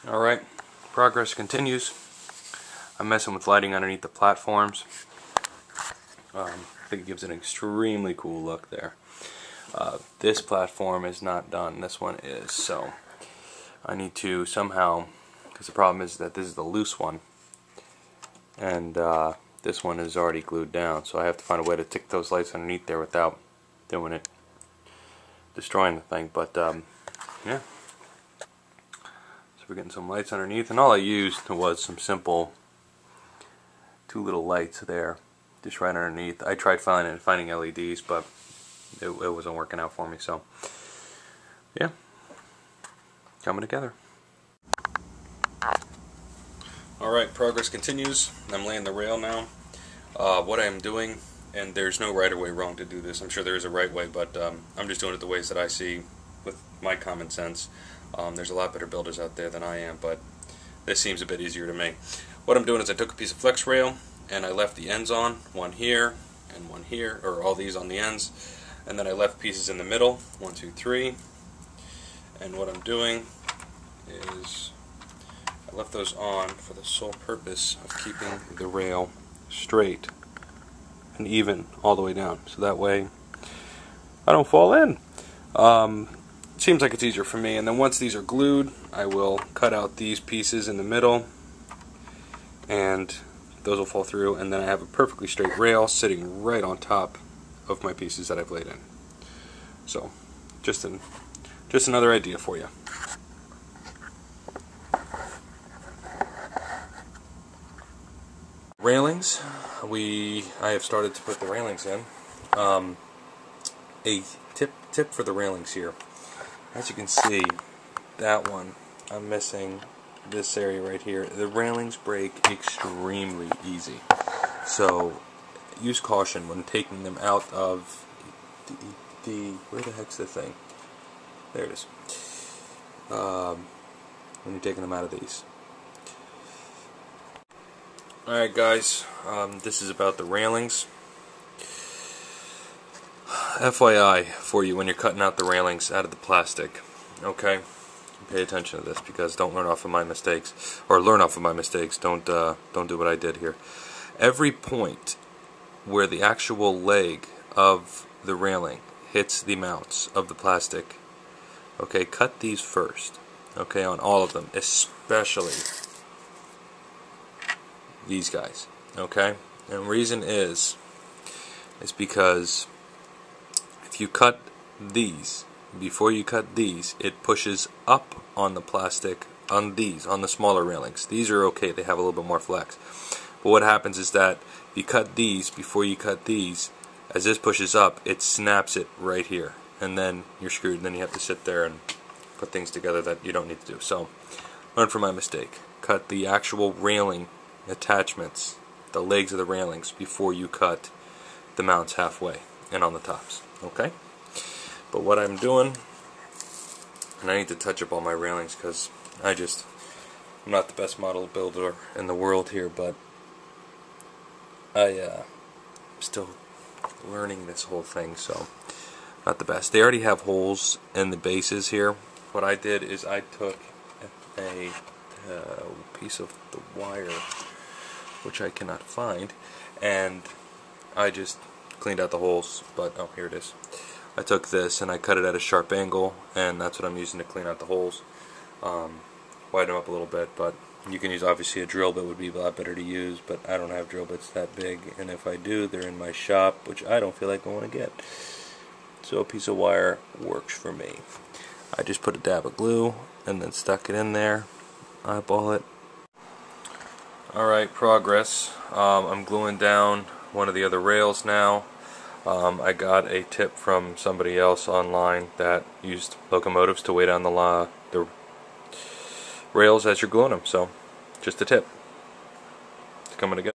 Alright, progress continues. I'm messing with lighting underneath the platforms. I think it gives an extremely cool look there. This platform is not done, this one is, so I need to somehow, because the problem is that this is the loose one, and this one is already glued down, so I have to find a way to tick those lights underneath there without doing it, destroying the thing, but yeah. We're getting some lights underneath, and all I used was some simple two little lights there, just right underneath. I tried finding LEDs, but it wasn't working out for me, so yeah, coming together. Alright, progress continues. I'm laying the rail now. What I'm doing, and there's no right or way wrong to do this, I'm sure there is a right way, but I'm just doing it the ways that I see with my common sense. There's a lot better builders out there than I am, but this seems a bit easier to me. What I'm doing is I took a piece of flex rail and I left the ends on, one here and one here, or all these on the ends, and then I left pieces in the middle, 1, 2, 3, and what I'm doing is I left those on for the sole purpose of keeping the rail straight and even all the way down, so that way I don't fall in. Seems like it's easier for me, and then once these are glued, I will cut out these pieces in the middle, and those will fall through, and then I have a perfectly straight rail sitting right on top of my pieces that I've laid in. So, just another idea for you. Railings, I have started to put the railings in. A tip for the railings here. As you can see, that one, I'm missing this area right here. The railings break extremely easy. So use caution when taking them out of where the heck's the thing? There it is. When you're taking them out of these. Alright guys, this is about the railings. FYI for you when you're cutting out the railings out of the plastic, okay? Pay attention to this, because don't learn off of my mistakes, or learn off of my mistakes. Don't do what I did here. Every point where the actual leg of the railing hits the mounts of the plastic, okay, cut these first, okay, on all of them, especially these guys, okay? And the reason is because if you cut these, before you cut these, it pushes up on the plastic, on the smaller railings. These are okay, they have a little bit more flex. But what happens is that if you cut these before you cut these, as this pushes up, it snaps it right here. And then you're screwed, and then you have to sit there and put things together that you don't need to do. So, learn from my mistake. Cut the actual railing attachments, the legs of the railings, before you cut the mounts halfway and on the tops. Okay? But what I'm doing, and I need to touch up all my railings because I'm not the best model builder in the world here, but I'm still learning this whole thing, so not the best. They already have holes in the bases here. What I did is I took a piece of the wire, which I cannot find, and I just cleaned out the holes, but oh, here it is. I took this and I cut it at a sharp angle, and that's what I'm using to clean out the holes. Widen them up a little bit, but you can use, obviously, a drill bit would be a lot better to use, but I don't have drill bits that big, and if I do, they're in my shop, which I don't feel like going to get. So a piece of wire works for me. I just put a dab of glue and then stuck it in there, eyeball it. Alright, progress. I'm gluing down one of the other rails now. I got a tip from somebody else online that used locomotives to weigh down the rails as you're gluing them, so just a tip. It's coming together.